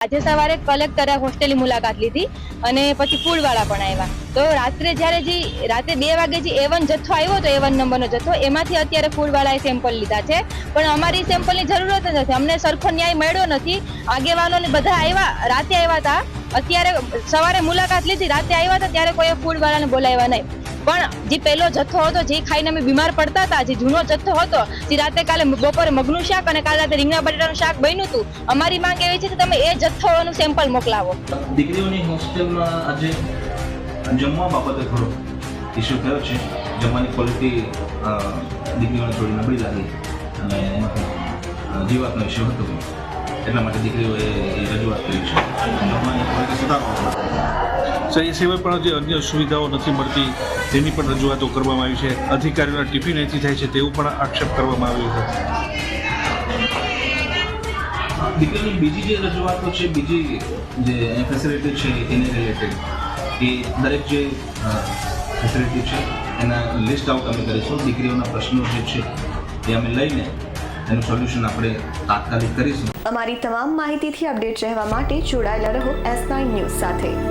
આજે સવારે કલેક્ટરે હોસ્ટેલની મુલાકાત લીધી અને પછી ફૂડવાળા પણ આવ્યા. તો રાત્રે રાતે 2 વાગે જે A1 જથ્થો આવ્યો તો A1 નંબરનો જથ્થો, એમાંથી અત્યારે ફૂડવાળાએ સેમ્પલ લીધા છે. પણ અમારી સેમ્પલની જરૂરત જ નથી, અમને સરખો ન્યાય મળ્યો નથી. આગેવાનોને બધા આવ્યા, રાતે આવ્યા હતા, અત્યારે સવારે મુલાકાત લીધી, રાતે આવ્યા હતા ત્યારે કોઈ ફૂડવાળાને બોલાવ્યા નહીં. પણ જે પહેલો જથ્થો હતો જે ખાઈને અમે બીમાર પડતા હતા, જે જૂનો જથ્થો હતો, જે રાતે કાલે બપોરે મગનું શાક અને કાલે રાતે રીંગણા બટાટાનું શાક બન્યું હતું, અમારી માંગ એવી છે કે તમે એ જથ્થોનું સેમ્પલ મોકલાવો. દીકરીઓની હોસ્ટેલમાં આજે જમવા બાબતે થોડો ઇસ્યુ થયો છે. જમવાની ક્વોલિટી દીકરીઓને થોડી નબળી લાગી અને એમાં જીવાતનો ઇસ્યુ હતો, એટલા માટે દીકરીઓએ રજૂઆત કરી છે. જમવાની ક્વોલિટી સુધારવા એ સિવાય પણ જે અન્ય સુવિધાઓ નથી મળતી તેની પણ રજૂઆતો કરવામાં આવી છે. અધિકારીઓના ટિફિન અહીંથી થાય છે તેવું પણ આક્ષેપ કરવામાં આવ્યો છે. દીકરીઓની બીજી જે રજૂઆતો છે, બીજી જે ફેસિલિટી છે એને રિલેટેડ, એ દરેક જે ફેસિલિટી છે એના લિસ્ટ આઉટ અમે કરીશું. દીકરીઓના પ્રશ્નો જે છે એ અમે લઈને એનું સોલ્યુશન આપણે તાત્કાલિક કરીશું. અમારી તમામ માહિતીથી અપડેટ રહેવા માટે જોડાયેલા રહો S9 ન્યૂઝ સાથે.